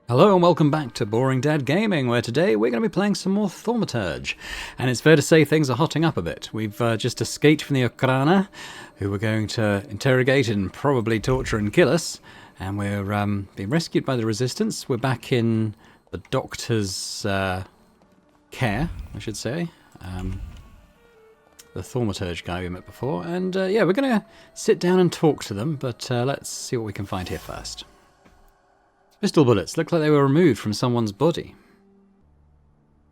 Hello and welcome back to Boring Dad Gaming, where today we're going to be playing some more Thaumaturge. And it's fair to say things are hotting up a bit. We've just escaped from the Ukraine, who were going to interrogate and probably torture and kill us. And we're being rescued by the Resistance. We're back in the Doctor's care, I should say. The Thaumaturge guy we met before. And yeah, we're going to sit down and talk to them, but let's see what we can find here first. Pistol bullets look like they were removed from someone's body.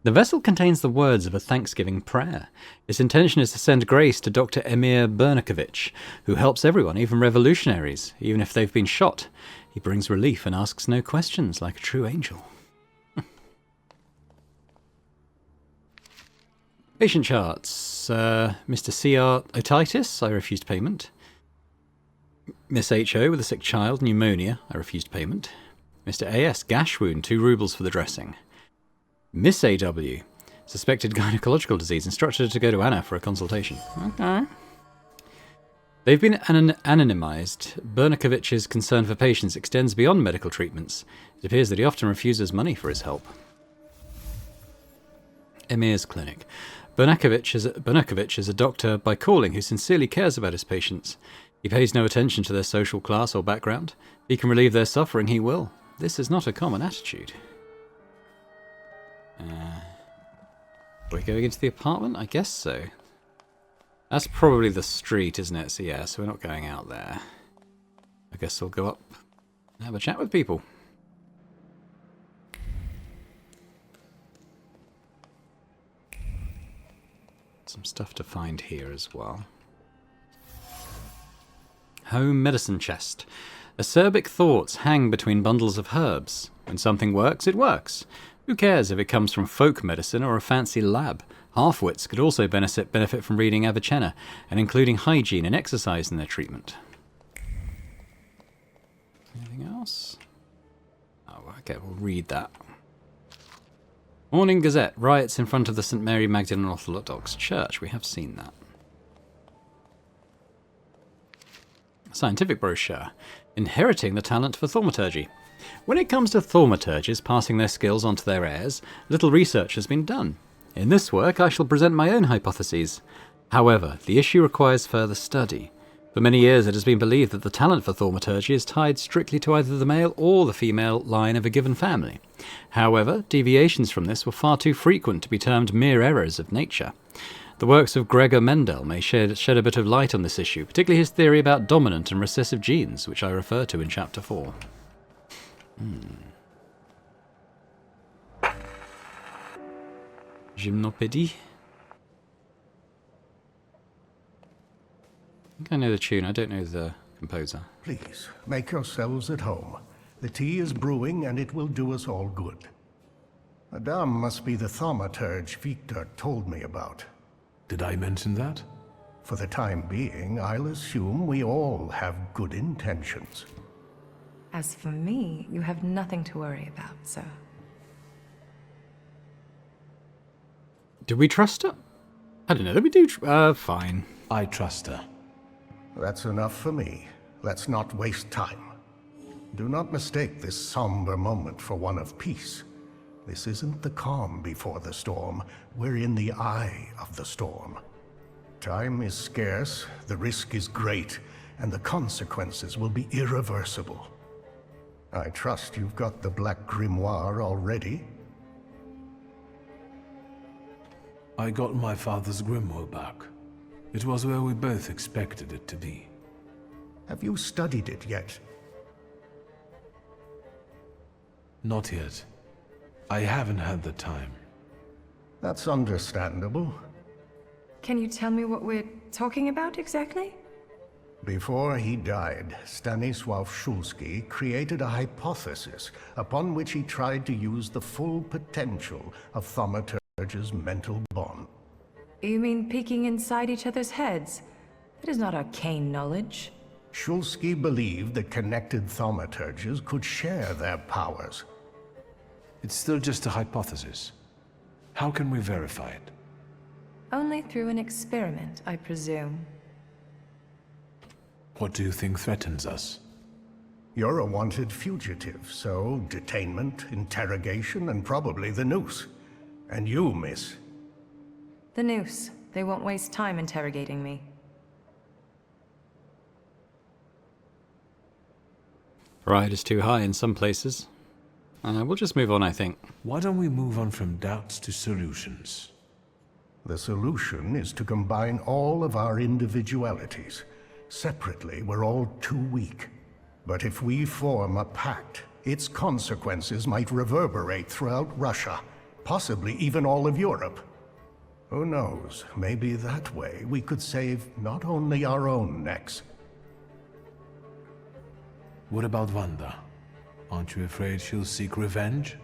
The vessel contains the words of a Thanksgiving prayer. Its intention is to send grace to Dr. Emir Bernakovich, who helps everyone, even revolutionaries, even if they've been shot. He brings relief and asks no questions, like a true angel. Patient charts. Mr. C.R. otitis, I refused payment. Miss H.O. with a sick child, pneumonia, I refused payment. Mr. A.S. gash wound, 2 rubles for the dressing. Miss A.W. suspected gynecological disease, instructed her to go to Anna for a consultation. Okay. They've been anonymized. Bernakovich's concern for patients extends beyond medical treatments. It appears that he often refuses money for his help. Emir's clinic. Bernakovich is a doctor by calling who sincerely cares about his patients. He pays no attention to their social class or background. If he can relieve their suffering, he will. This is not a common attitude. We're going into the apartment? I guess so. That's probably the street, isn't it? So yeah, so we're not going out there. I guess we'll go up and have a chat with people. Some stuff to find here as well. Home medicine chest. Acerbic thoughts hang between bundles of herbs. When something works, it works. Who cares if it comes from folk medicine or a fancy lab? Half-wits could also benefit from reading Avicenna and including hygiene and exercise in their treatment. Anything else? Oh, okay, we'll read that. Morning Gazette. Riots in front of the St. Mary Magdalene Orthodox Church. We have seen that. Scientific brochure. Inheriting the talent for thaumaturgy. When it comes to thaumaturges passing their skills onto their heirs, little research has been done. In this work, I shall present my own hypotheses. However, the issue requires further study. For many years, it has been believed that the talent for thaumaturgy is tied strictly to either the male or the female line of a given family. However, deviations from this were far too frequent to be termed mere errors of nature. The works of Gregor Mendel may shed a bit of light on this issue, particularly his theory about dominant and recessive genes, which I refer to in Chapter 4. Gymnopédie? I think I know the tune, I don't know the composer. Please, make yourselves at home. The tea is brewing and it will do us all good. Madame must be the thaumaturge Wiktor told me about. Did I mention that? For the time being, I'll assume we all have good intentions. As for me, you have nothing to worry about, sir. Do we trust her? I don't know, we do, fine. I trust her. That's enough for me. Let's not waste time. Do not mistake this somber moment for one of peace. This isn't the calm before the storm. We're in the eye of the storm. Time is scarce, the risk is great, and the consequences will be irreversible. I trust you've got the Black Grimoire already? I got my father's grimoire back. It was where we both expected it to be. Have you studied it yet? Not yet. I haven't had the time. That's understandable. Can you tell me what we're talking about exactly? Before he died, Stanisław Szulski created a hypothesis upon which he tried to use the full potential of Thaumaturge's mental bond. You mean peeking inside each other's heads? That is not arcane knowledge. Szulski believed that connected Thaumaturges could share their powers. It's still just a hypothesis. How can we verify it? Only through an experiment, I presume. What do you think threatens us? You're a wanted fugitive, so detainment, interrogation, and probably the noose. And you, miss. The noose. They won't waste time interrogating me. Pride is too high in some places. We'll just move on, I think. Why don't we move on from doubts to solutions? The solution is to combine all of our individualities. Separately, we're all too weak. But if we form a pact, its consequences might reverberate throughout Russia, possibly even all of Europe. Who knows, maybe that way we could save not only our own necks. What about Wanda? Aren't you afraid she'll seek revenge?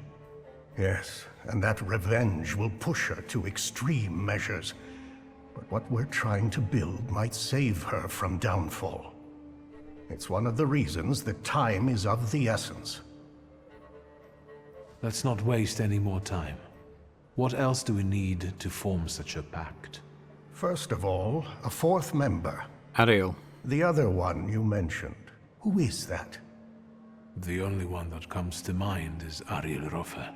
Yes, and that revenge will push her to extreme measures. But what we're trying to build might save her from downfall. It's one of the reasons that time is of the essence. Let's not waste any more time. What else do we need to form such a pact? First of all, a fourth member. Ariel. The other one you mentioned. Who is that? The only one that comes to mind is Ariel Rofe.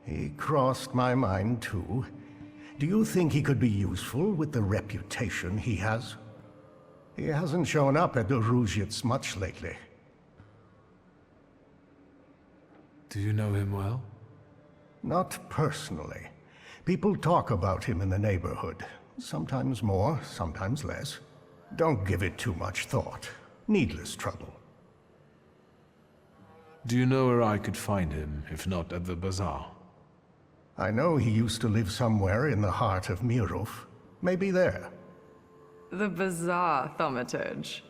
He crossed my mind too. Do you think he could be useful with the reputation he has? He hasn't shown up at the Ruzhits much lately. Do you know him well? Not personally. People talk about him in the neighborhood. Sometimes more, sometimes less. Don't give it too much thought. Needless trouble. Do you know where I could find him, if not at the bazaar? I know he used to live somewhere in the heart of Mirov. Maybe there. The bizarre thaumaturge.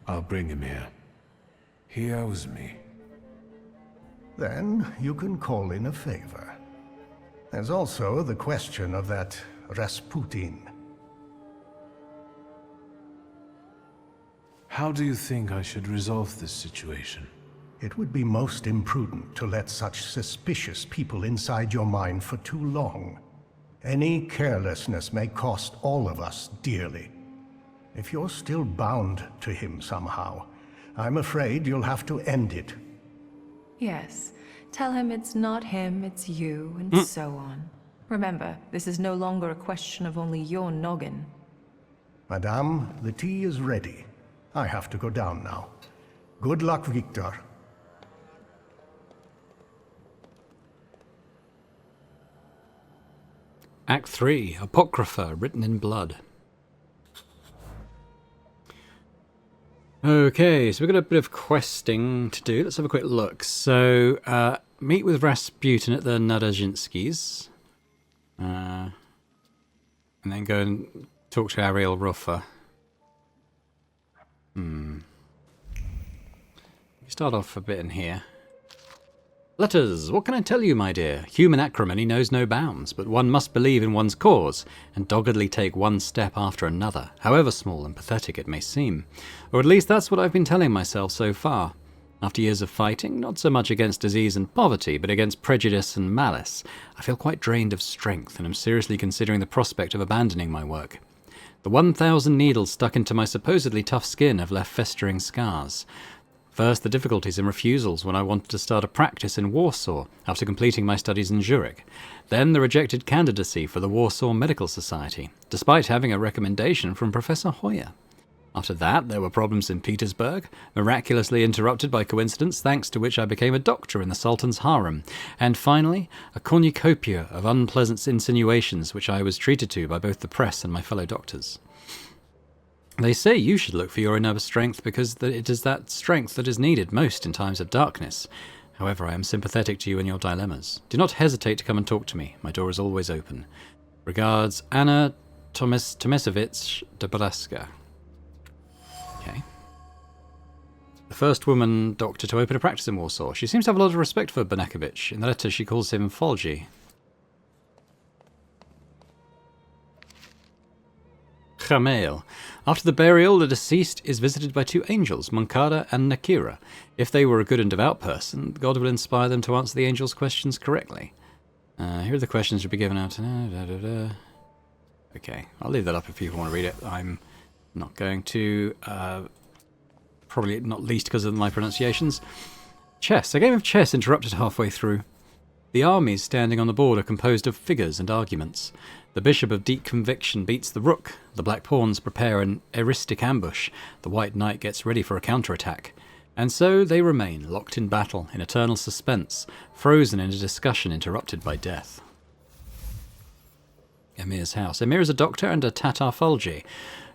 I'll bring him here. He owes me. Then you can call in a favor. There's also the question of that Rasputin. How do you think I should resolve this situation? It would be most imprudent to let such suspicious people inside your mind for too long. Any carelessness may cost all of us dearly. If you're still bound to him somehow, I'm afraid you'll have to end it. Yes. Tell him it's not him, it's you, and so on. Remember, this is no longer a question of only your noggin. Madame, the tea is ready. I have to go down now. Good luck, Wiktor. Act 3, Apocrypha, written in blood. Okay, so we've got a bit of questing to do. Let's have a quick look. So, meet with Rasputin at the Nadezhinskys. And then go and talk to Ariel Rofe. Start off a bit in here. Letters, what can I tell you, my dear? Human acrimony knows no bounds, but one must believe in one's cause, and doggedly take one step after another, however small and pathetic it may seem. Or at least that's what I've been telling myself so far. After years of fighting, not so much against disease and poverty, but against prejudice and malice, I feel quite drained of strength, and am seriously considering the prospect of abandoning my work. The 1,000 needles stuck into my supposedly tough skin have left festering scars. First, the difficulties and refusals when I wanted to start a practice in Warsaw after completing my studies in Zurich. Then the rejected candidacy for the Warsaw Medical Society, despite having a recommendation from Professor Hoyer. After that, there were problems in Petersburg, miraculously interrupted by coincidence, thanks to which I became a doctor in the Sultan's harem. And finally, a cornucopia of unpleasant insinuations which I was treated to by both the press and my fellow doctors. They say you should look for your inner strength because it is that strength that is needed most in times of darkness. However, I am sympathetic to you and your dilemmas. Do not hesitate to come and talk to me. My door is always open. Regards, Anna Tomasevich Debraska. Okay. The first woman doctor to open a practice in Warsaw. She seems to have a lot of respect for Banakovich. In the letter, she calls him Folgi. Chamail. After the burial, the deceased is visited by two angels, Moncada and Nakira. If they were a good and devout person, God will inspire them to answer the angels' questions correctly. Here are the questions to be given out. Okay, I'll leave that up if people want to read it. I'm not going to. probably not least because of my pronunciations. Chess. A game of chess interrupted halfway through. The armies standing on the board are composed of figures and arguments. The bishop of deep conviction beats the rook. The black pawns prepare an heuristic ambush. The white knight gets ready for a counterattack. And so they remain, locked in battle, in eternal suspense, frozen in a discussion interrupted by death. Emir's house. Emir is a doctor and a Tatar Fulgi,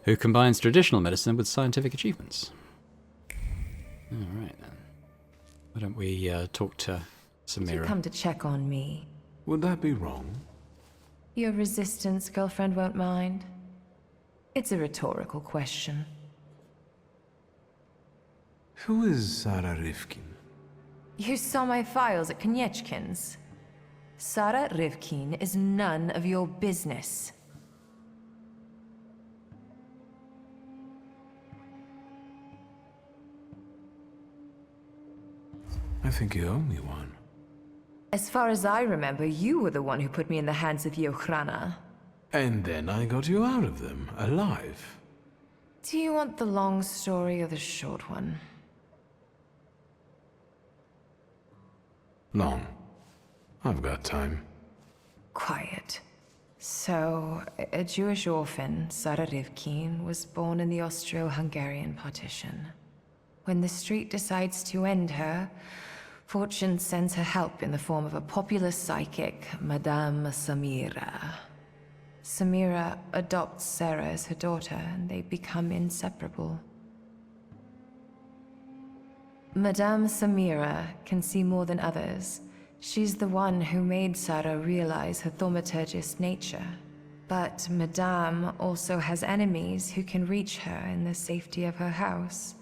who combines traditional medicine with scientific achievements. Alright then. Why don't we talk to Samira? Did you come to check on me? Would that be wrong? Your resistance girlfriend won't mind. It's a rhetorical question. Who is Sarah Rivkin? You saw my files at Koniechkin's. Sarah Rivkin is none of your business. I think you owe me one. As far as I remember, you were the one who put me in the hands of Yochrana. And then I got you out of them, alive. Do you want the long story or the short one? Long. I've got time. Quiet. So, a Jewish orphan, Sarah Rivkin, was born in the Austro-Hungarian partition. When the street decides to end her, fortune sends her help in the form of a popular psychic, Madame Samira. Samira adopts Sarah as her daughter, and they become inseparable. Madame Samira can see more than others. She's the one who made Sarah realize her thaumaturgist nature. But Madame also has enemies who can reach her in the safety of her house.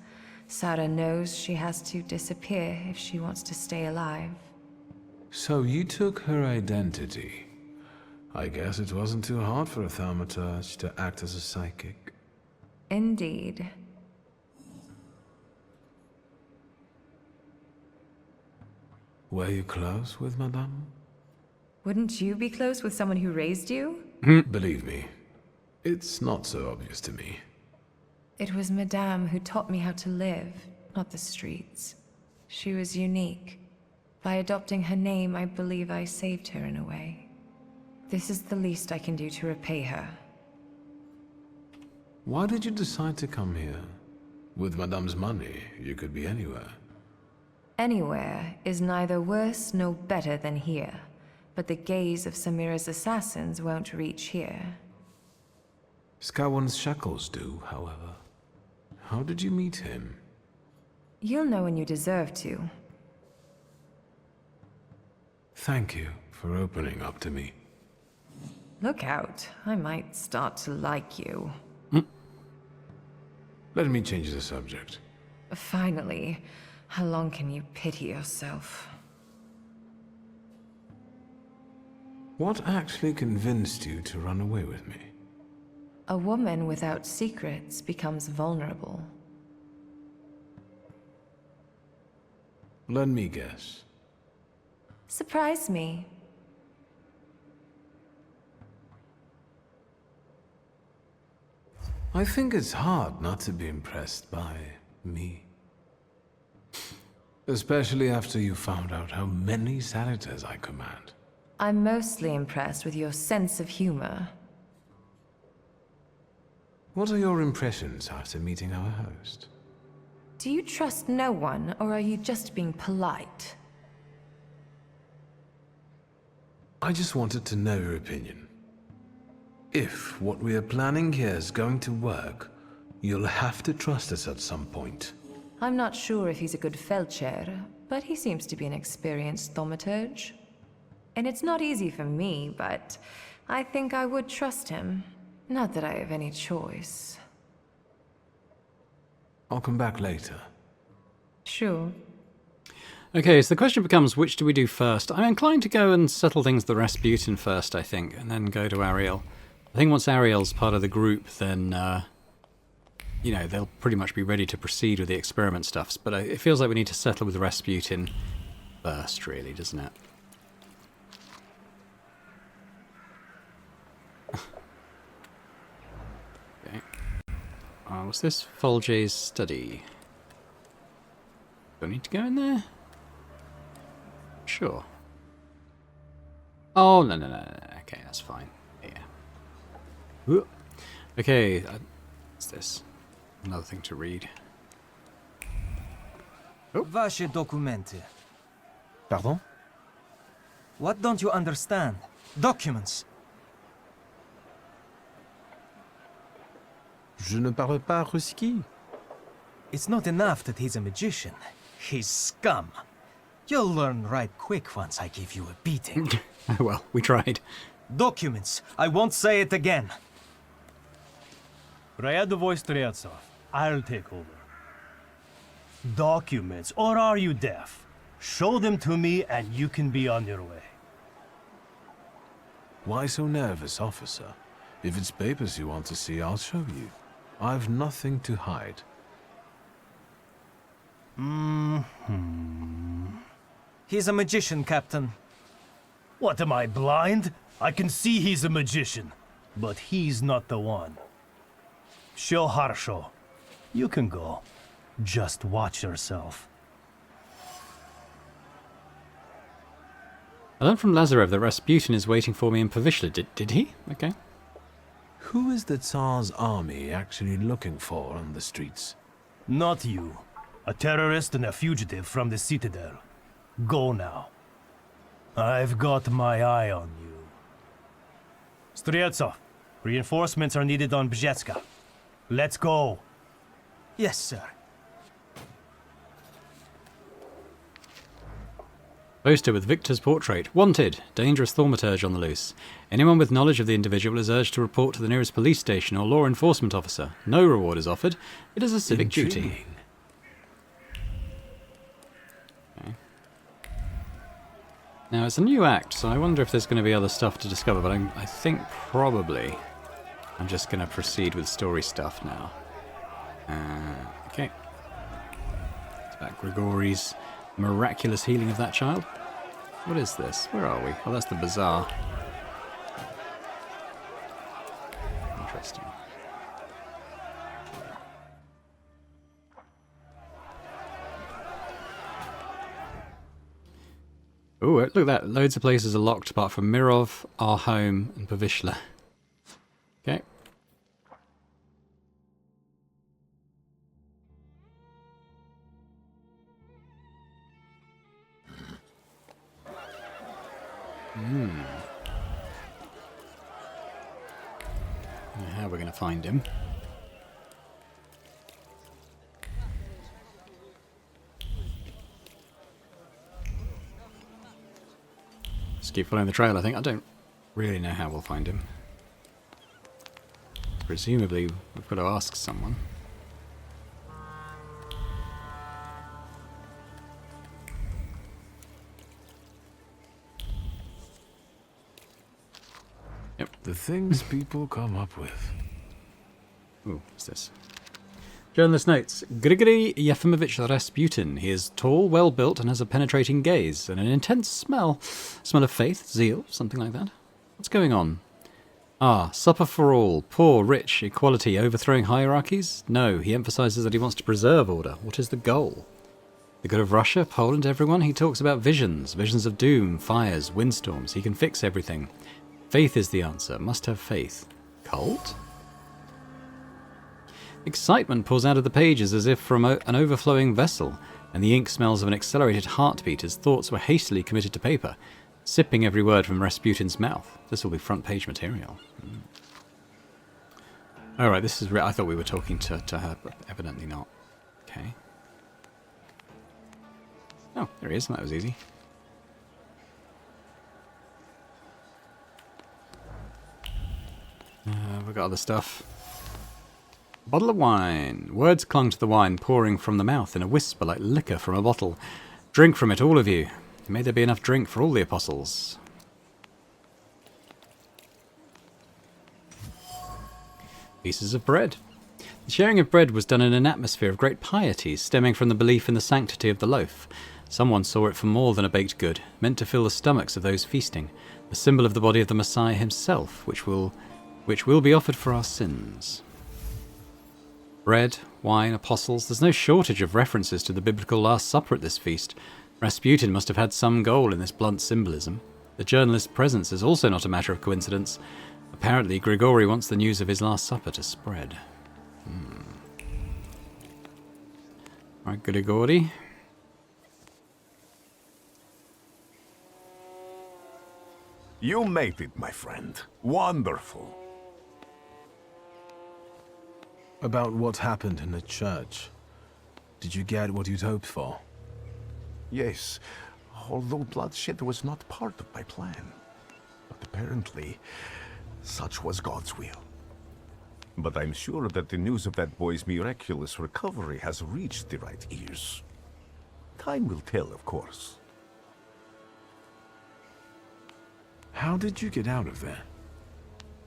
Sarah knows she has to disappear if she wants to stay alive. So you took her identity. I guess it wasn't too hard for a thaumaturge to act as a psychic. Indeed. Were you close with Madame? Wouldn't you be close with someone who raised you? Believe me, it's not so obvious to me. It was Madame who taught me how to live, not the streets. She was unique. By adopting her name, I believe I saved her in a way. This is the least I can do to repay her. Why did you decide to come here? With Madame's money, you could be anywhere. Anywhere is neither worse nor better than here, but the gaze of Samira's assassins won't reach here. Scowan's shackles do, however. How did you meet him? You'll know when you deserve to. Thank you for opening up to me. Look out, I might start to like you. Let me change the subject. Finally, how long can you pity yourself? What actually convinced you to run away with me? A woman without secrets becomes vulnerable. Let me guess. Surprise me. I think it's hard not to be impressed by me. Especially after you found out how many senators I command. I'm mostly impressed with your sense of humor. What are your impressions after meeting our host? Do you trust no one, or are you just being polite? I just wanted to know your opinion. If what we are planning here is going to work, you'll have to trust us at some point. I'm not sure if he's a good Feldchair, but he seems to be an experienced thaumaturge. And it's not easy for me, but I think I would trust him. Not that I have any choice. I'll come back later. Sure. Okay, so the question becomes, which do we do first? I'm inclined to go and settle things with the Rasputin first, I think, and then go to Ariel. I think once Ariel's part of the group, then, you know, they'll pretty much be ready to proceed with the experiment stuffs. But it feels like we need to settle with Rasputin first, really, doesn't it? Okay. What's this? Folge's study. Do I need to go in there? Sure. Oh, no. Okay, that's fine. Yeah. Ooh. Okay, what's this? Another thing to read. Oh. Vaše dokumenty. Pardon? What don't you understand? Documents. Je ne parle pas ruski. It's not enough that he's a magician. He's scum. You'll learn right quick once I give you a beating. Well, we tried. Documents. I won't say it again. Ryadovoy Streltsov, I'll take over. Documents, or are you deaf? Show them to me and you can be on your way. Why so nervous, officer? If it's papers you want to see, I'll show you. I've nothing to hide. He's a magician, Captain. What, am I blind? I can see he's a magician, but he's not the one. Show Harsho. You can go. Just watch yourself. I learned from Lazarev that Rasputin is waiting for me in Povishla. Did he? Okay. Who is the Tsar's army actually looking for on the streets? Not you. A terrorist and a fugitive from the Citadel. Go now. I've got my eye on you. Streltsov, reinforcements are needed on Bzetska. Let's go. Yes, sir. Poster with Wiktor's portrait. Wanted. Dangerous thaumaturge on the loose. Anyone with knowledge of the individual is urged to report to the nearest police station or law enforcement officer. No reward is offered. It is a civic duty. Intriguing. Okay. Now, it's a new act, so I wonder if there's going to be other stuff to discover, but I think probably I'm just going to proceed with story stuff now. Okay. It's about Grigori's miraculous healing of that child. What is this? Where are we? Oh, that's the bazaar. Interesting. Oh, look at that. Loads of places are locked apart from Mirov, our home, and Povishla. Okay. How we're going to find him. Just keep following the trail, I think. I don't really know how we'll find him. Presumably, we've got to ask someone. Yep. The things people come up with. Ooh, what's this? Journalist notes, Grigory Yefimovich Rasputin. He is tall, well-built, and has a penetrating gaze, and an intense smell. Smell of faith, zeal, something like that. What's going on? Ah, supper for all, poor, rich, equality, overthrowing hierarchies? No, he emphasizes that he wants to preserve order. What is the goal? The good of Russia, Poland, everyone? He talks about visions, visions of doom, fires, windstorms. He can fix everything. Faith is the answer. Must have faith. Cult? Excitement pours out of the pages as if from an overflowing vessel, and the ink smells of an accelerated heartbeat as thoughts were hastily committed to paper, sipping every word from Rasputin's mouth. This will be front page material. Alright, this is... I thought we were talking to her, but evidently not. Okay. Oh, there he is. That was easy. We've got other stuff. Bottle of wine. Words clung to the wine, pouring from the mouth in a whisper like liquor from a bottle. Drink from it, all of you. May there be enough drink for all the apostles. Pieces of bread. The sharing of bread was done in an atmosphere of great piety, stemming from the belief in the sanctity of the loaf. Someone saw it for more than a baked good, meant to fill the stomachs of those feasting, the symbol of the body of the Messiah himself, which will be offered for our sins. Bread, wine, apostles, there's no shortage of references to the biblical Last Supper at this feast. Rasputin must have had some goal in this blunt symbolism. The journalist's presence is also not a matter of coincidence. Apparently, Grigori wants the news of his Last Supper to spread. Right, Grigori. You made it, my friend. Wonderful. About what happened in the church. Did you get what you'd hoped for? Yes, although bloodshed was not part of my plan. But apparently, such was God's will. But I'm sure that the news of that boy's miraculous recovery has reached the right ears. Time will tell, of course. How did you get out of there?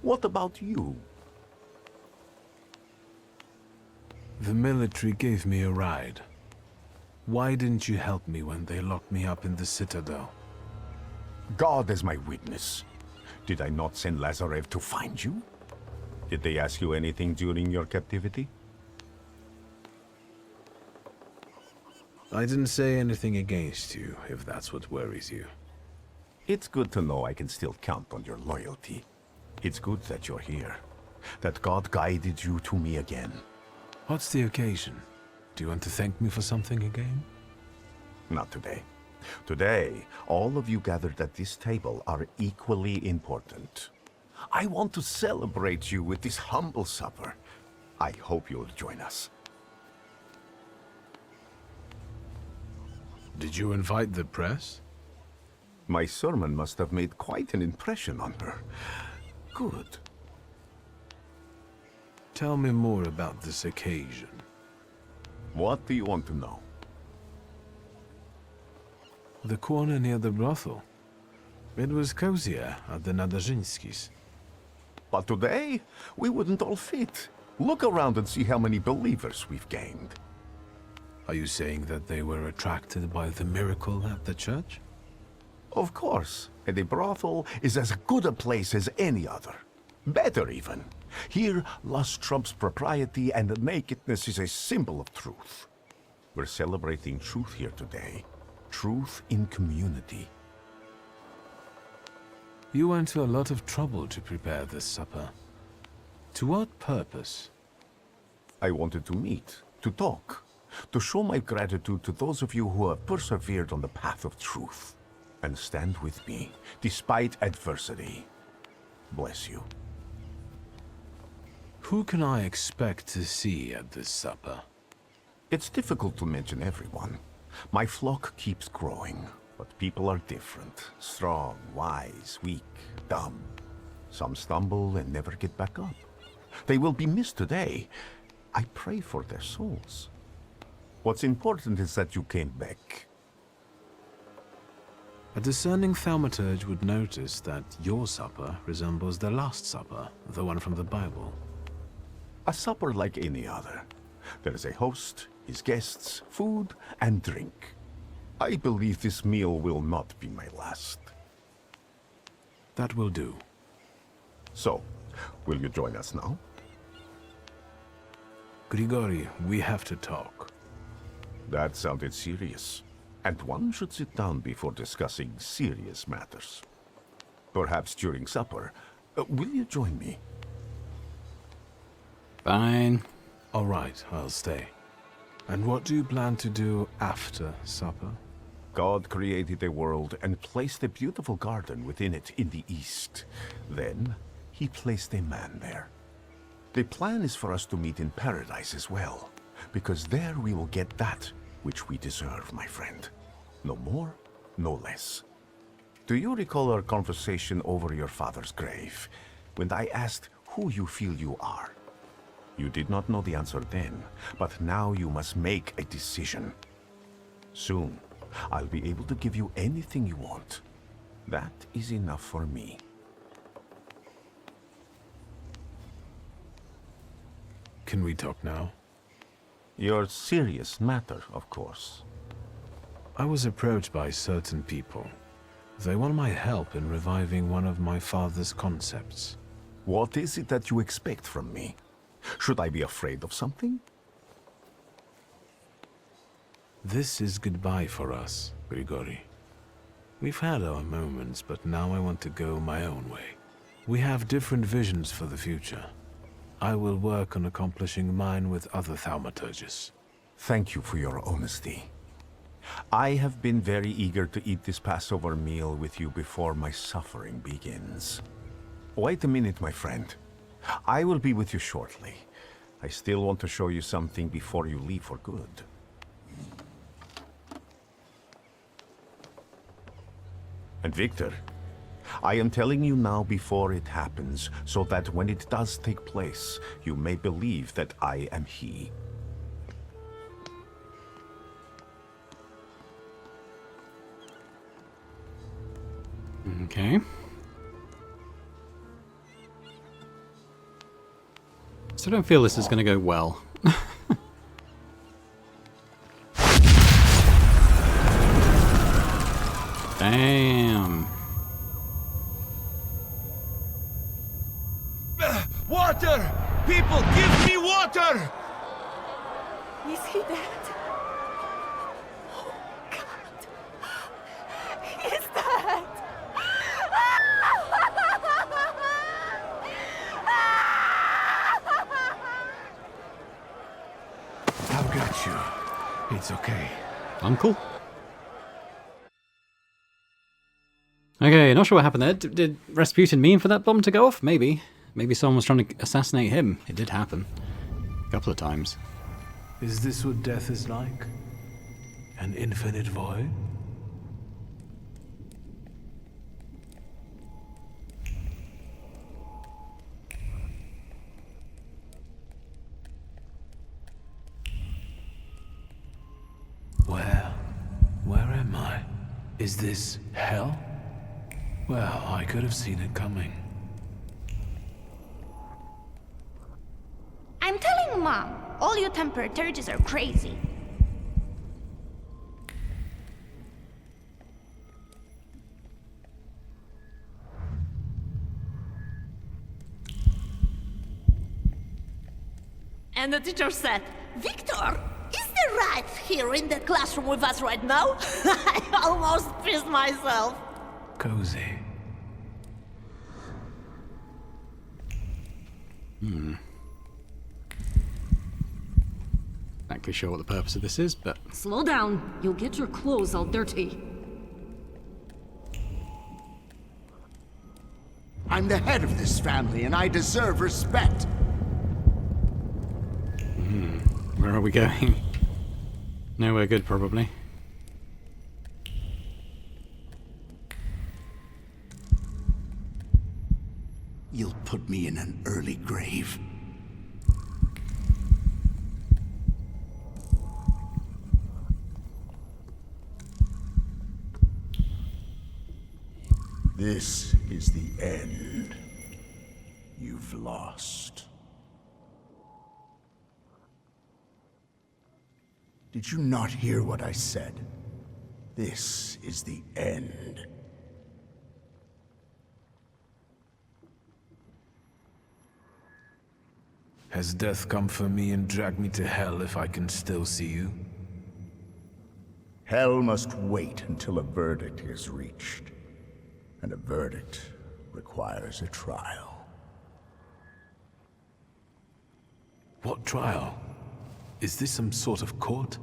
What about you? The military gave me a ride. Why didn't you help me when they locked me up in the Citadel? God is my witness. Did I not send Lazarev to find you? Did they ask you anything during your captivity? I didn't say anything against you, if that's what worries you. It's good to know I can still count on your loyalty. It's good that you're here, that God guided you to me again. What's the occasion? Do you want to thank me for something again? Not today. Today, all of you gathered at this table are equally important. I want to celebrate you with this humble supper. I hope you'll join us. Did you invite the press? My sermon must have made quite an impression on her. Good. Tell me more about this occasion. What do you want to know? The corner near the brothel. It was cozier at the Nadarzyńskis. But today, we wouldn't all fit. Look around and see how many believers we've gained. Are you saying that they were attracted by the miracle at the church? Of course, and a brothel is as good a place as any other. Better even. Here, lust trumps propriety, and nakedness is a symbol of truth. We're celebrating truth here today. Truth in community. You went to a lot of trouble to prepare this supper. To what purpose? I wanted to meet, to talk, to show my gratitude to those of you who have persevered on the path of truth, and stand with me, despite adversity. Bless you. Who can I expect to see at this supper? It's difficult to mention everyone. My flock keeps growing, but people are different. Strong, wise, weak, dumb. Some stumble and never get back up. They will be missed today. I pray for their souls. What's important is that you came back. A discerning thaumaturge would notice that your supper resembles the Last Supper, the one from the Bible. A supper like any other. There is a host, his guests, food, and drink. I believe this meal will not be my last. That will do. So, will you join us now? Grigori, we have to talk. That sounded serious. And one should sit down before discussing serious matters. Perhaps during supper. Will you join me? Fine. All right, I'll stay. And what do you plan to do after supper? God created a world and placed a beautiful garden within it in the east. Then, he placed a man there. The plan is for us to meet in paradise as well, because there we will get that which we deserve, my friend. No more, no less. Do you recall our conversation over your father's grave, when I asked who you feel you are? You did not know the answer then, but now you must make a decision. Soon, I'll be able to give you anything you want. That is enough for me. Can we talk now? Your serious matter, of course. I was approached by certain people. They want my help in reviving one of my father's concepts. What is it that you expect from me? Should I be afraid of something? This is goodbye for us, Grigori. We've had our moments, but now I want to go my own way. We have different visions for the future. I will work on accomplishing mine with other thaumaturges. Thank you for your honesty. I have been very eager to eat this Passover meal with you before my suffering begins. Wait a minute, my friend. I will be with you shortly. I still want to show you something before you leave for good. And Wiktor, I am telling you now before it happens, so that when it does take place, you may believe that I am he. Okay. So I don't feel this is going to go well. Damn. Water! People, give me water! Is he dead? Oh, God. He's dead! I've got you. It's okay. Uncle? Okay, not sure what happened there. Did Rasputin mean for that bomb to go off? Maybe. Maybe someone was trying to assassinate him. It did happen. A couple of times. Is this what death is like? An infinite void? Where am I? Is this hell? Well, I could have seen it coming. I'm telling Mom, all you thaumaturges are crazy. And the teacher said, Wiktor, is there right here in the classroom with us right now? I almost pissed myself. Cozy. Not exactly sure what the purpose of this is, but... Slow down. You'll get your clothes all dirty. I'm the head of this family, and I deserve respect. Where are we going? Nowhere good, probably. You'll put me in an early grave. This is the end. You've lost. Did you not hear what I said? This is the end. Has death come for me and dragged me to hell if I can still see you? Hell must wait until a verdict is reached. And a verdict requires a trial. What trial? Is this some sort of court?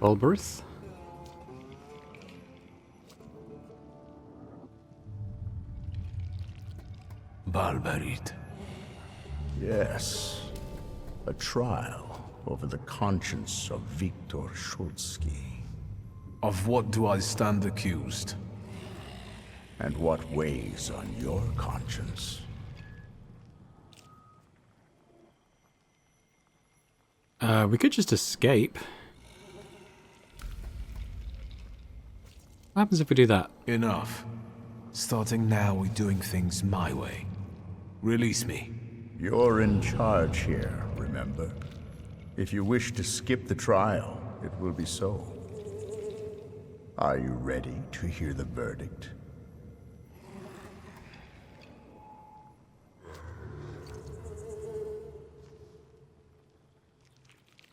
Olberth? Barbarit. Yes. A trial over the conscience of Wiktor Szulski. Of what do I stand accused? And what weighs on your conscience? We could just escape. What happens if we do that? Enough. Starting now, we're doing things my way. Release me. You're in charge here, remember? If you wish to skip the trial, it will be so. Are you ready to hear the verdict?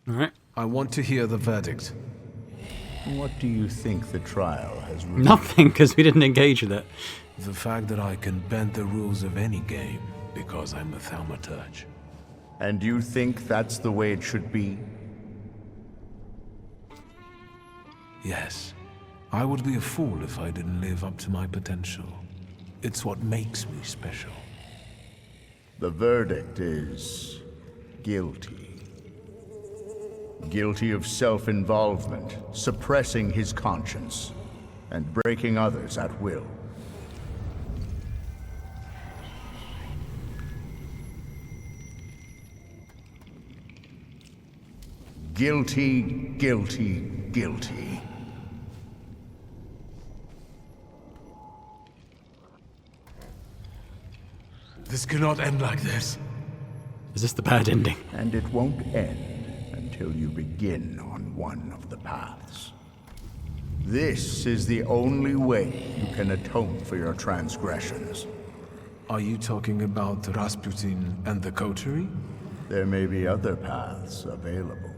Alright. I want to hear the verdict. What do you think the trial has revealed? Nothing, because we didn't engage with it. The fact that I can bend the rules of any game because I'm a thaumaturge. And you think that's the way it should be? Yes. I would be a fool if I didn't live up to my potential. It's what makes me special. The verdict is guilty. Guilty of self-involvement, suppressing his conscience, and breaking others at will. Guilty, guilty, guilty. This cannot end like this. Is this the bad ending? And it won't end until you begin on one of the paths. This is the only way you can atone for your transgressions. Are you talking about Rasputin and the coterie? There may be other paths available.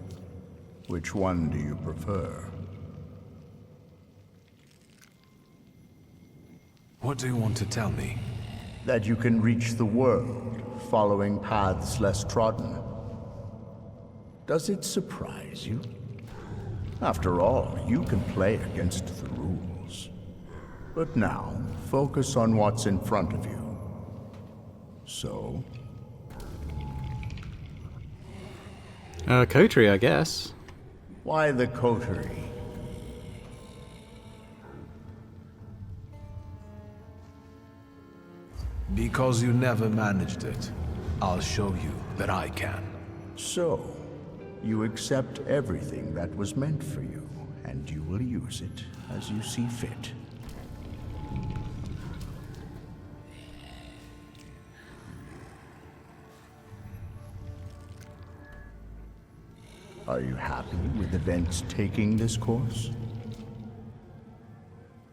Which one do you prefer? What do you want to tell me? That you can reach the world, following paths less trodden. Does it surprise you? After all, you can play against the rules. But now, focus on what's in front of you. So? Coterie, I guess. Why the coterie? Because you never managed it. I'll show you that I can. So, you accept everything that was meant for you, and you will use it as you see fit. Are you happy with events taking this course?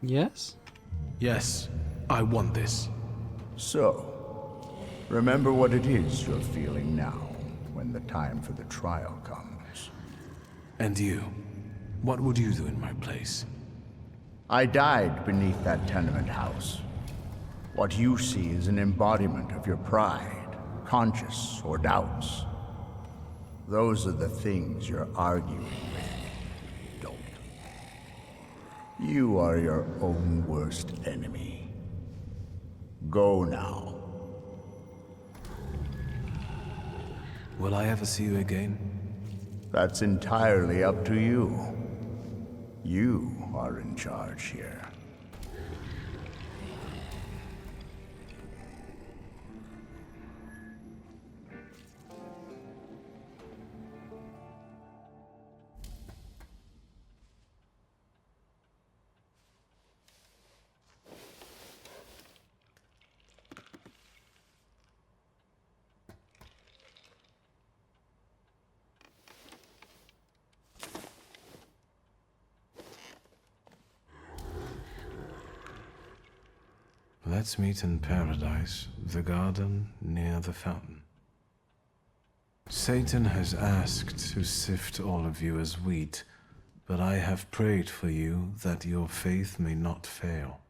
Yes? Yes, I want this. So, remember what it is you're feeling now, when the time for the trial comes. And you? What would you do in my place? I died beneath that tenement house. What you see is an embodiment of your pride, conscience, or doubts. Those are the things you're arguing with. Don't. You are your own worst enemy. Go now. Will I ever see you again? That's entirely up to you. You are in charge here. Let's meet in paradise, the garden near the fountain. Satan has asked to sift all of you as wheat, but I have prayed for you that your faith may not fail.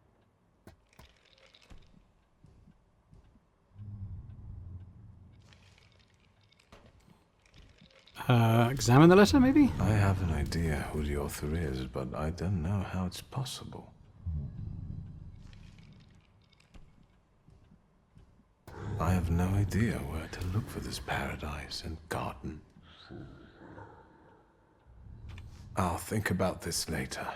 Examine the letter, maybe? I have an idea who the author is, but I don't know how it's possible. I have no idea where to look for this paradise and garden. I'll think about this later.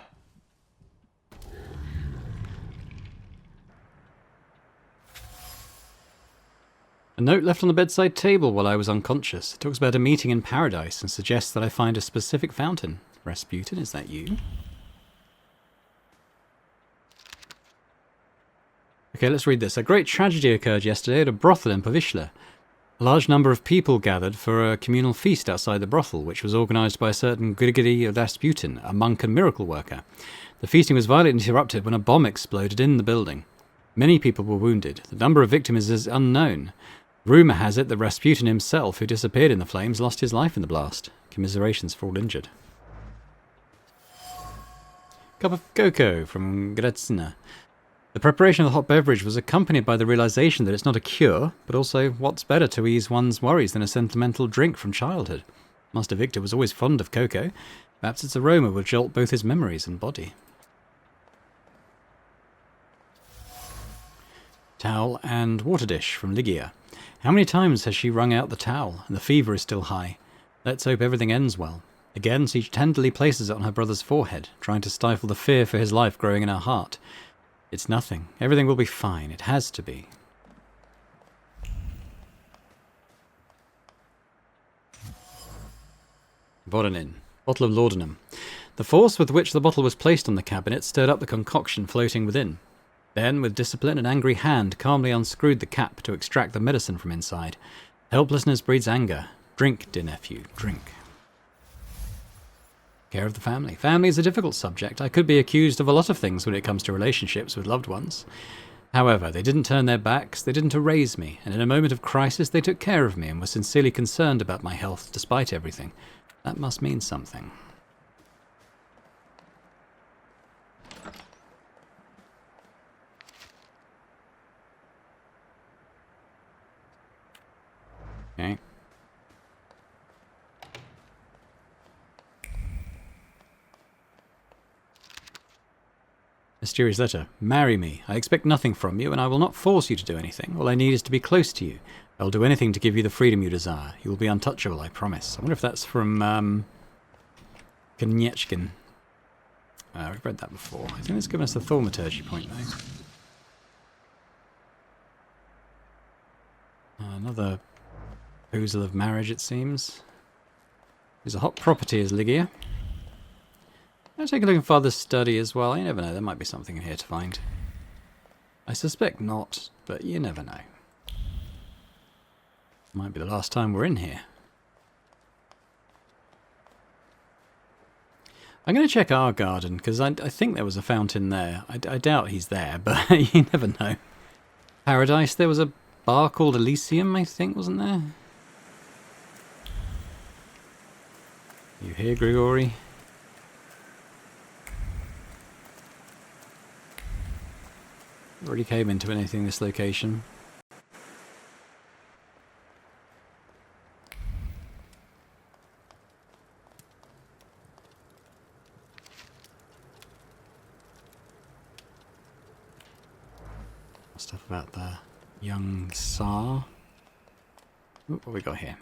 A note left on the bedside table while I was unconscious. It talks about a meeting in paradise and suggests that I find a specific fountain. Rasputin, is that you? Okay, let's read this. A great tragedy occurred yesterday at a brothel in Povishla. A large number of people gathered for a communal feast outside the brothel, which was organized by a certain Grigory Rasputin, a monk and miracle worker. The feasting was violently interrupted when a bomb exploded in the building. Many people were wounded. The number of victims is unknown. Rumour has it that Rasputin himself, who disappeared in the flames, lost his life in the blast. Commiserations for all injured. Cup of cocoa from Gretsina. The preparation of the hot beverage was accompanied by the realization that it's not a cure, but also what's better to ease one's worries than a sentimental drink from childhood. Master Wiktor was always fond of cocoa. Perhaps its aroma would jolt both his memories and body. Towel and water dish from Ligia. How many times has she wrung out the towel, and the fever is still high? Let's hope everything ends well. Again, she tenderly places it on her brother's forehead, trying to stifle the fear for his life growing in her heart. It's nothing. Everything will be fine. It has to be. Voronin. Bottle of laudanum. The force with which the bottle was placed on the cabinet stirred up the concoction floating within. Then, with discipline, an angry hand calmly unscrewed the cap to extract the medicine from inside. Helplessness breeds anger. Drink, dear nephew, drink. Care of the family. Family is a difficult subject. I could be accused of a lot of things when it comes to relationships with loved ones. However, they didn't turn their backs, they didn't erase me, and in a moment of crisis they took care of me and were sincerely concerned about my health despite everything. That must mean something. Okay. Mysterious letter. Marry me. I expect nothing from you, and I will not force you to do anything. All I need is to be close to you. I will do anything to give you the freedom you desire. You will be untouchable, I promise. I wonder if that's from Konieczkin. We've read that before. I think it's given us the thaumaturgy point, though. Another proposal of marriage, it seems. There's a hot property, is Ligia. I'll take a look at Father's study as well. You never know, there might be something in here to find. I suspect not, but you never know. Might be the last time we're in here. I'm going to check our garden, because I think there was a fountain there. I doubt he's there, but you never know. Paradise, there was a bar called Elysium, I think, wasn't there? You here, Grigori? Already came into anything this location. Stuff about the young Tsar. What have we got here?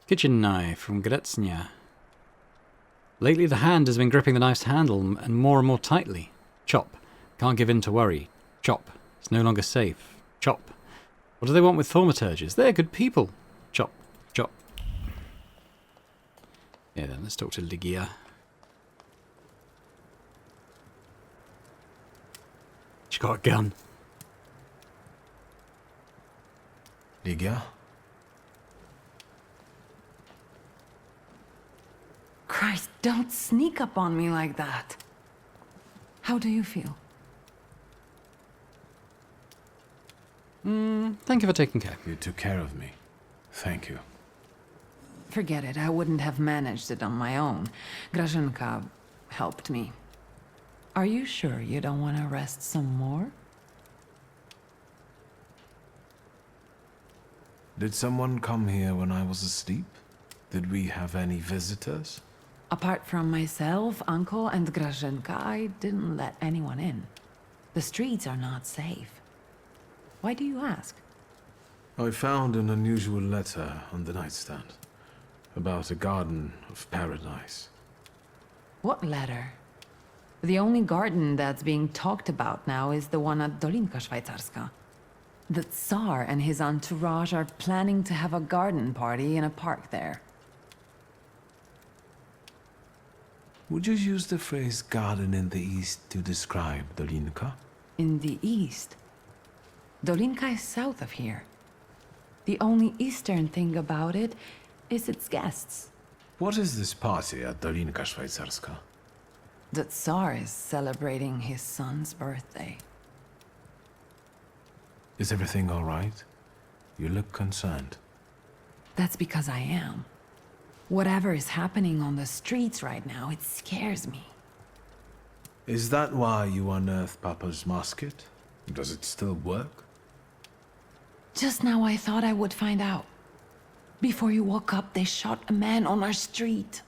Kitchen knife from Gretsnia. Lately the hand has been gripping the knife's handle and more tightly. Chop. Can't give in to worry. Chop. It's no longer safe. Chop. What do they want with thaumaturges? They're good people. Chop. Chop. Yeah, then let's talk to Ligia. She got a gun. Ligia? Christ, don't sneak up on me like that. How do you feel? Thank you for taking care. You took care of me. Thank you. Forget it, I wouldn't have managed it on my own. Grażynka helped me. Are you sure you don't want to rest some more? Did someone come here when I was asleep? Did we have any visitors? Apart from myself, Uncle, and Grażynka, I didn't let anyone in. The streets are not safe. Why do you ask? I found an unusual letter on the nightstand about a garden of paradise. What letter? The only garden that's being talked about now is the one at Dolinka Szwajcarska. The Tsar and his entourage are planning to have a garden party in a park there. Would you use the phrase garden in the east to describe Dolinka? In the east? Dolinka is south of here. The only eastern thing about it is its guests. What is this party at Dolinka Szwajcarska? The Tsar is celebrating his son's birthday. Is everything all right? You look concerned. That's because I am. Whatever is happening on the streets right now, it scares me. Is that why you unearthed Papa's musket? Does it still work? Just now I thought I would find out. Before you woke up, they shot a man on our street.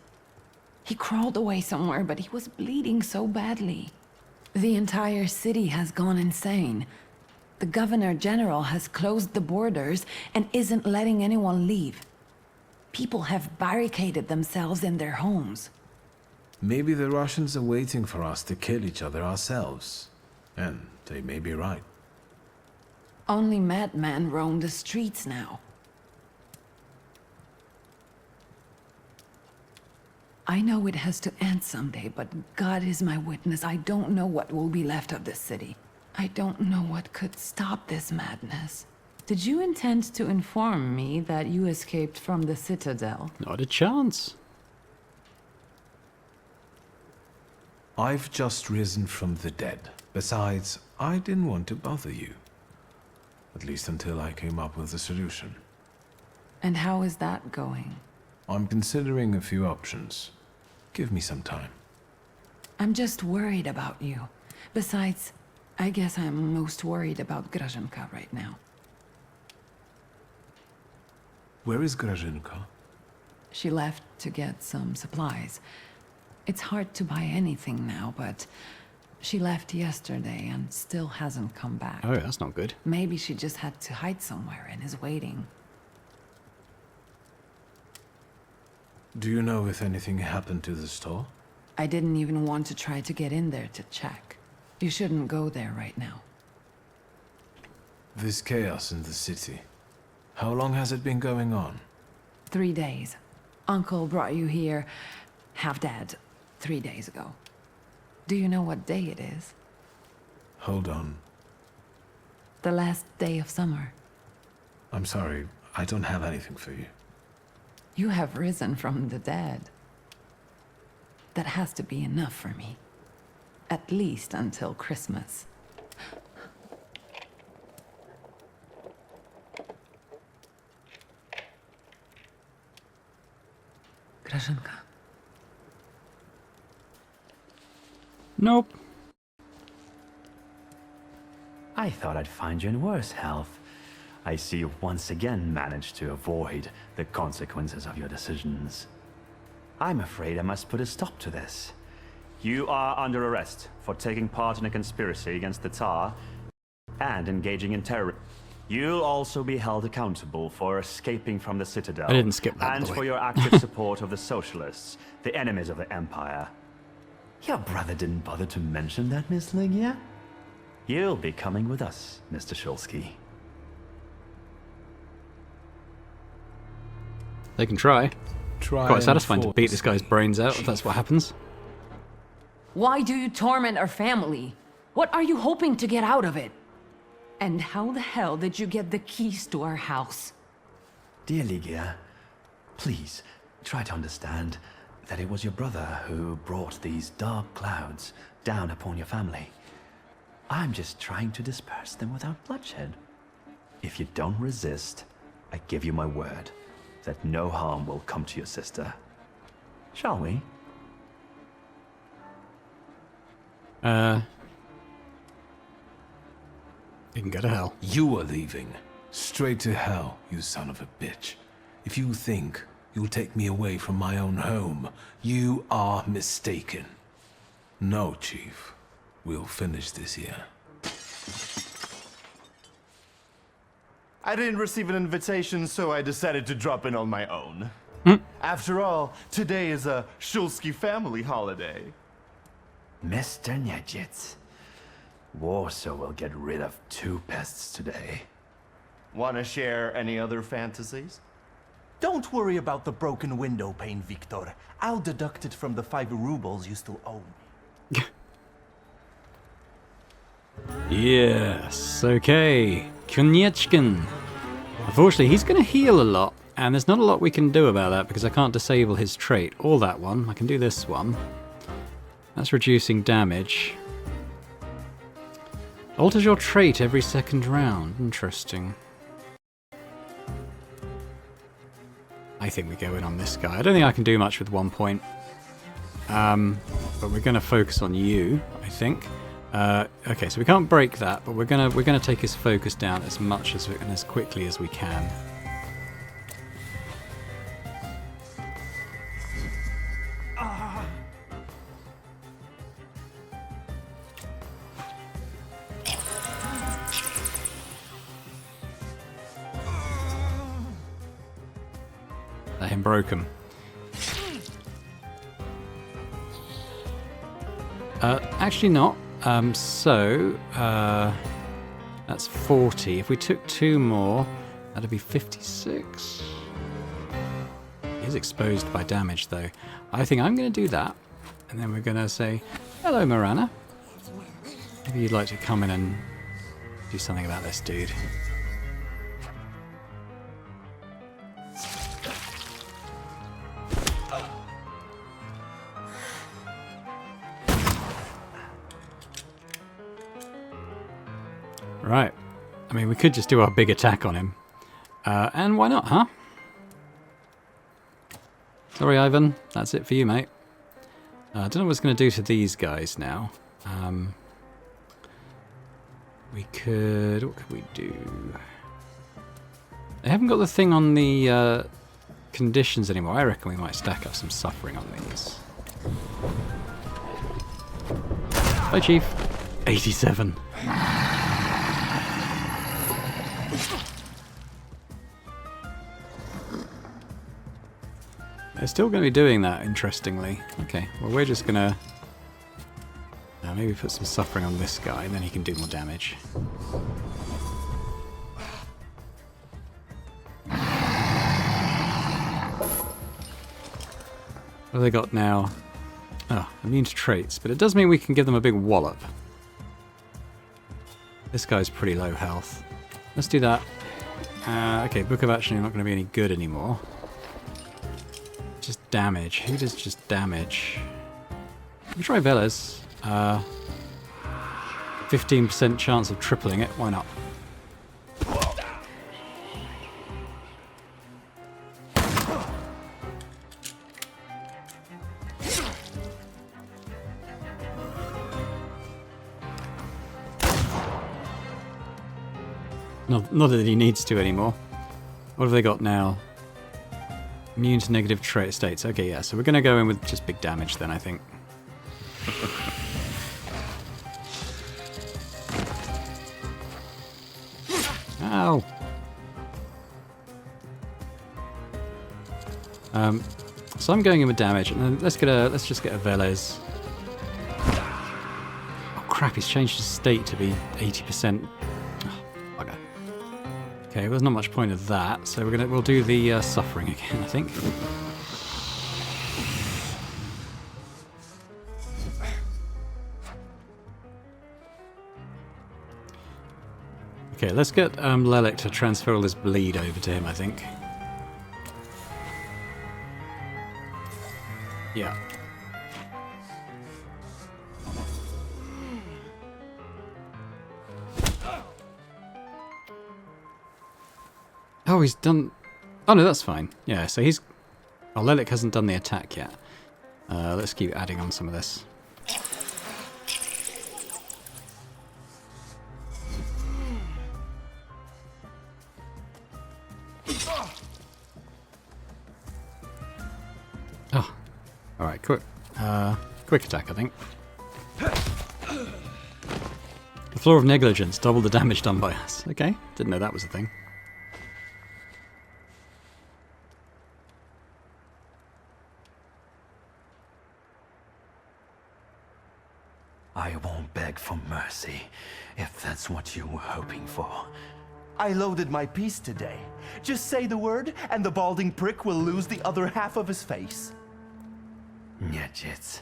He crawled away somewhere, but he was bleeding so badly. The entire city has gone insane. The Governor General has closed the borders and isn't letting anyone leave. People have barricaded themselves in their homes. Maybe the Russians are waiting for us to kill each other ourselves. And they may be right. Only madmen roam the streets now. I know it has to end someday, but God is my witness. I don't know what will be left of this city. I don't know what could stop this madness. Did you intend to inform me that you escaped from the Citadel? Not a chance. I've just risen from the dead. Besides, I didn't want to bother you. At least until I came up with a solution. And how is that going? I'm considering a few options. Give me some time. I'm just worried about you. Besides, I guess I'm most worried about Grażynka right now. Where is Grażynka? She left to get some supplies. It's hard to buy anything now, but she left yesterday and still hasn't come back. Oh, that's not good. Maybe she just had to hide somewhere and is waiting. Do you know if anything happened to the store? I didn't even want to try to get in there to check. You shouldn't go there right now. This chaos in the city. How long has it been going on? 3 days. Uncle brought you here, half dead, 3 days ago. Do you know what day it is? Hold on. The last day of summer. I'm sorry, I don't have anything for you. You have risen from the dead. That has to be enough for me. At least until Christmas. Grażynka. Nope. I thought I'd find you in worse health. I see you've once again managed to avoid the consequences of your decisions. I'm afraid I must put a stop to this. You are under arrest for taking part in a conspiracy against the Tsar and engaging in terror. You'll also be held accountable for escaping from the Citadel. I didn't skip that, and by the for way. your active support of the Socialists, the enemies of the Empire. Your brother didn't bother to mention that, Miss Ligia? You'll be coming with us, Mr. Shulsky. They can try. Try Quite and satisfying to force beat this guy's me, brains out if Chief. that's what happens. Why do you torment our family? What are you hoping to get out of it? And how the hell did you get the keys to our house? Dear Ligia, please try to understand that it was your brother who brought these dark clouds down upon your family. I'm just trying to disperse them without bloodshed. If you don't resist, I give you my word that no harm will come to your sister. Shall we? You can go to hell. You are leaving. Straight to hell, you son of a bitch. If you think you'll take me away from my own home, you are mistaken. No, Chief. We'll finish this here. I didn't receive an invitation, so I decided to drop in on my own. After all, today is a Shulsky family holiday. Mr. Niedzitz, Warsaw will get rid of 2 pests today. Wanna share any other fantasies? Don't worry about the broken window pane, Wiktor. I'll deduct it from the 5 rubles you still owe me. Yes, okay. Konieczkin. Unfortunately, he's going to heal a lot, and there's not a lot we can do about that because I can't disable his trait. Or that one. I can do this one. That's reducing damage. Alters your trait every second round. Interesting. I think we go in on this guy. I don't think I can do much with 1 point. But we're going to focus on you, I think. Okay, so we can't break that, but we're gonna take his focus down as much as and as quickly as we can. Let him broke him. Actually not. That's 40. If we took 2 more, that'd be 56. He's exposed by damage, though. I think I'm going to do that. And then we're going to say, hello, Marana. Maybe you'd like to come in and do something about this dude. Right. I mean, we could just do our big attack on him. And why not, huh? Sorry, Ivan. That's it for you, mate. I don't know what it's going to do to these guys now. We could... What could we do? They haven't got the thing on the conditions anymore. I reckon we might stack up some suffering on these. Bye, Chief. 87. They're still going to be doing that, interestingly. Okay, well we're just going to maybe put some suffering on this guy, and then he can do more damage. What have they got now? Oh, immune to traits, but it does mean we can give them a big wallop. This guy's pretty low health. Let's do that. Okay, Book of Action is not going to be any good anymore. Just damage. Who does just damage? We try Velez. 15% chance of tripling it. Why not? Not that he needs to anymore. What have they got now? Immune to negative trait states. Okay, yeah, so we're going to go in with just big damage then, I think. Ow! So I'm going in with damage, and then let's just get a Velez. Oh crap! He's changed his state to be 80%. Oh, bugger. Okay, well, there's not much point of that, so we'll do the suffering again, I think. Okay, let's get Lelek to transfer all this bleed over to him, I think. Yeah. Oh, he's done... Oh, no, that's fine. Yeah, so he's... Oh, Lelek hasn't done the attack yet. Let's keep adding on some of this. Oh. Alright, quick attack, I think. The Floor of Negligence, double the damage done by us. Okay, didn't know that was a thing. I won't beg for mercy, if that's what you were hoping for. I loaded my piece today. Just say the word, and the balding prick will lose the other half of his face. Nyejits,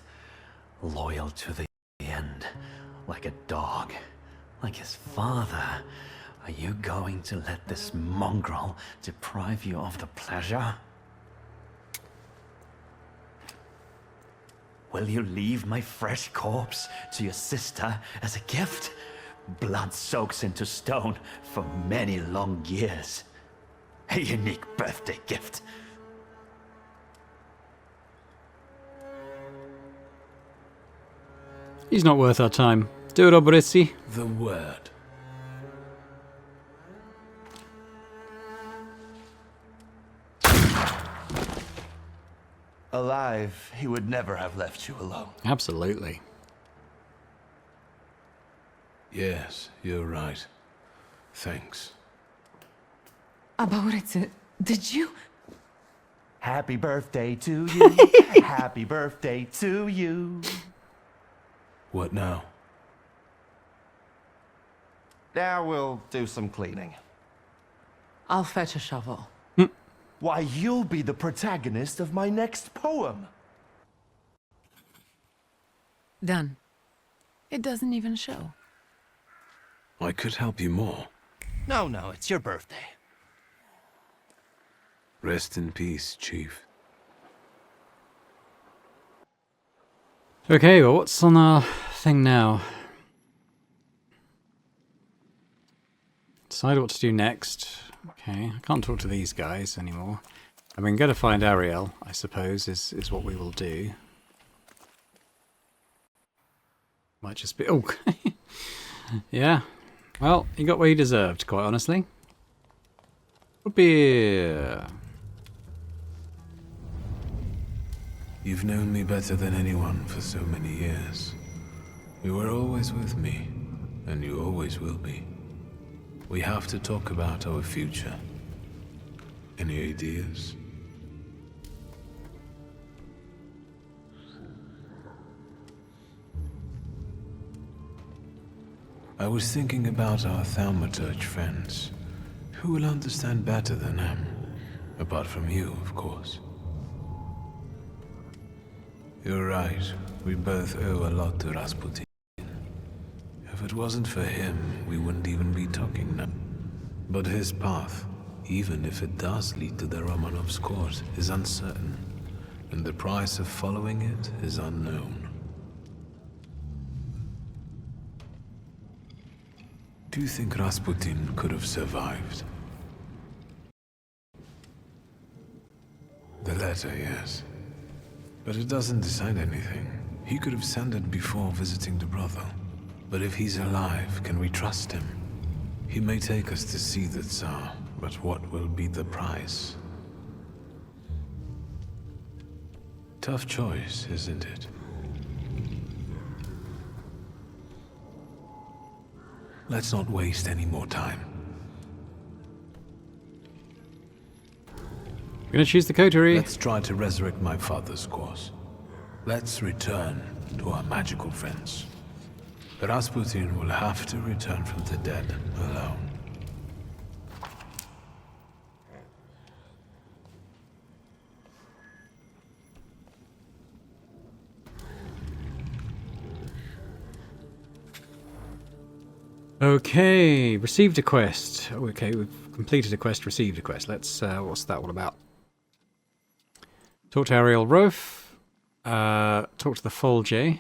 loyal to the end, like a dog, like his father. Are you going to let this mongrel deprive you of the pleasure? Will you leave my fresh corpse to your sister as a gift? Blood soaks into stone for many long years. A unique birthday gift. He's not worth our time. Do it, Oberizzi. The word. Alive, he would never have left you alone. Absolutely. Yes, you're right. Thanks. Oberizzi, did you? Happy birthday to you. Happy birthday to you. What now? Now we'll do some cleaning. I'll fetch a shovel. Why, you'll be the protagonist of my next poem. Done. It doesn't even show. I could help you more. No, it's your birthday. Rest in peace, Chief. Okay, well, what's on our thing now? Decide what to do next. Okay, I can't talk to these guys anymore. I mean, go to find Ariel, I suppose, is what we will do. Might just be... Oh! Yeah. Well, he got what he deserved, quite honestly. Beer. You've known me better than anyone for so many years. You were always with me, and you always will be. We have to talk about our future. Any ideas? I was thinking about our thaumaturge friends. Who will understand better than them? Apart from you, of course. You're right. We both owe a lot to Rasputin. If it wasn't for him, we wouldn't even be talking now. But his path, even if it does lead to the Romanovs' court, is uncertain, and the price of following it is unknown. Do you think Rasputin could have survived? The letter, yes. But it doesn't decide anything. He could have sent it before visiting the brothel. But if he's alive, can we trust him? He may take us to see the Tsar, but what will be the price? Tough choice, isn't it? Let's not waste any more time. We're gonna choose the coterie. Let's try to resurrect my father's course. Let's return to our magical friends. Rasputin will have to return from the dead alone. Okay, received a quest. Okay, we've completed a quest, received a quest. Let's, what's that all about? Talk to Ariel Rofe. Talk to the Folge.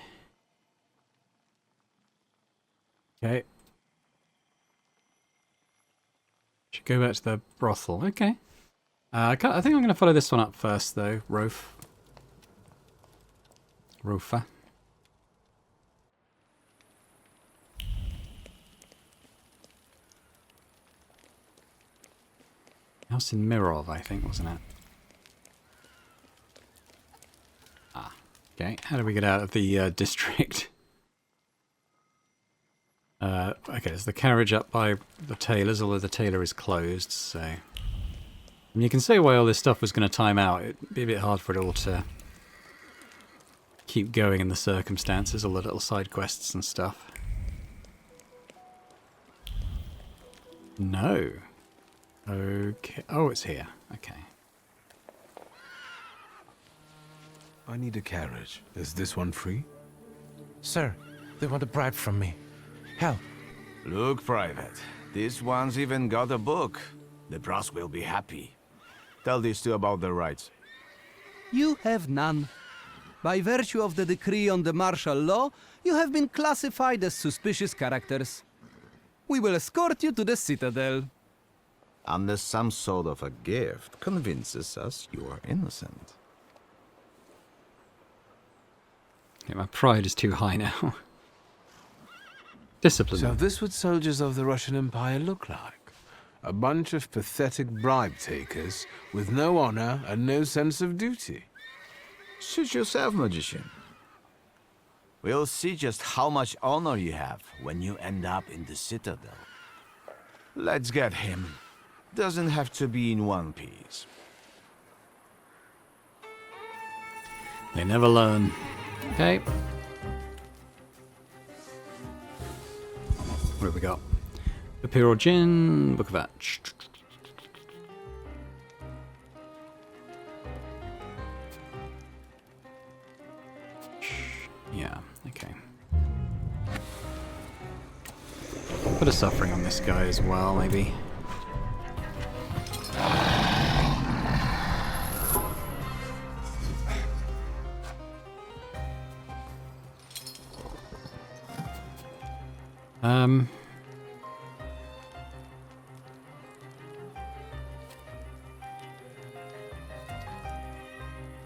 Okay. Should go back to the brothel. Okay. I think I'm going to follow this one up first, though. Rofe. Rofa. House in Mirov, I think, wasn't it? Ah, okay. How do we get out of the district? Okay, there's the carriage up by the tailor's, although the tailor is closed, so... And you can say why all this stuff was going to time out. It'd be a bit hard for it all to keep going in the circumstances, all the little side quests and stuff. No. Okay. Oh, it's here. Okay. I need a carriage. Is this one free? Sir, they want a bribe from me. Help. Look, Private. This one's even got a book. The brass will be happy. Tell these two about their rights. You have none. By virtue of the decree on the martial law, you have been classified as suspicious characters. We will escort you to the Citadel. Unless some sort of a gift convinces us you are innocent. Yeah, my pride is too high now. Discipline. So this what soldiers of the Russian Empire look like? A bunch of pathetic bribe takers with no honor and no sense of duty. Suit yourself, magician. We'll see just how much honor you have when you end up in the Citadel. Let's get him. Doesn't have to be in one piece. They never learn. Okay. What have we got? Imperial Gin, Book of Atch. Yeah, okay. Bit of suffering on this guy as well, maybe.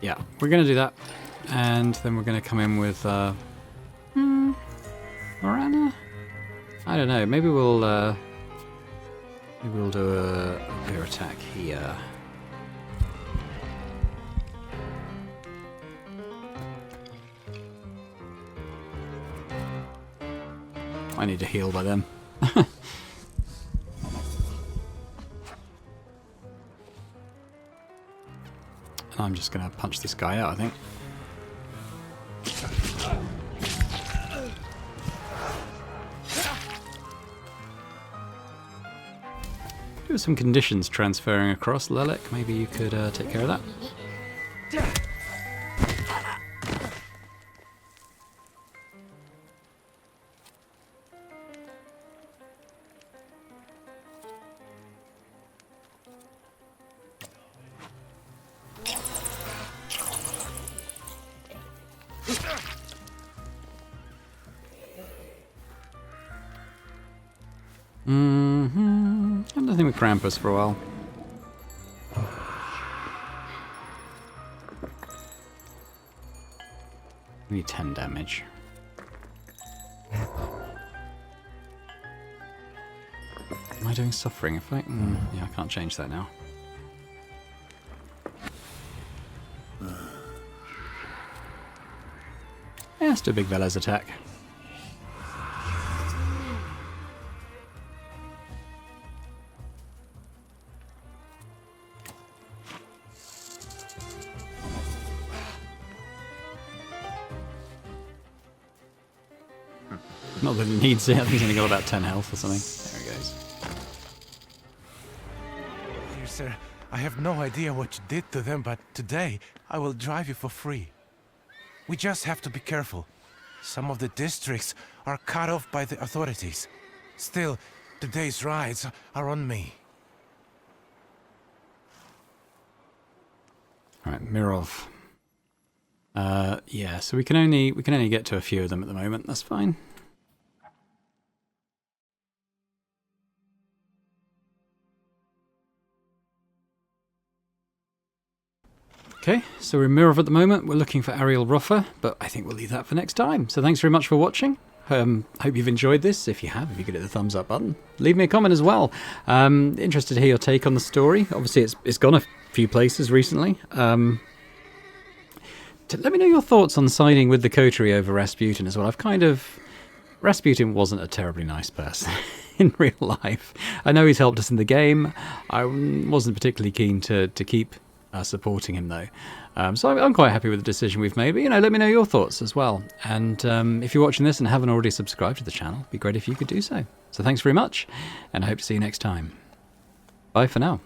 Yeah, we're gonna do that, and then we're gonna come in with Morana. I don't know. Maybe we'll do a bear attack here. I need to heal by then. And I'm just gonna punch this guy out, I think. There were some conditions transferring across, Lelek. Maybe you could take care of that. Had nothing with Krampus for a while. Need 10 damage. Am I doing suffering effect? Yeah, I can't change that now. Yeah, let's do a big Velez attack. Not that it needs it, I think he's only got about 10 health or something. There he goes. Dear sir, I have no idea what you did to them, but today I will drive you for free. We just have to be careful. Some of the districts are cut off by the authorities. Still, today's rides are on me. Alright, Mirov. Yeah, so we can only get to a few of them at the moment, that's fine. Okay, so we're in Mirov at the moment. We're looking for Ariel Roffa, but I think we'll leave that for next time. So thanks very much for watching. Hope you've enjoyed this. If you have, if you could hit the thumbs up button, leave me a comment as well. Interested to hear your take on the story. Obviously, it's gone a few places recently. Let me know your thoughts on siding with the coterie over Rasputin as well. Rasputin wasn't a terribly nice person in real life. I know he's helped us in the game. I wasn't particularly keen to keep supporting him though. So I'm quite happy with the decision we've made, but let me know your thoughts as well. And if you're watching this and haven't already subscribed to the channel, it'd be great if you could do so. So thanks very much, and I hope to see you next time. Bye for now.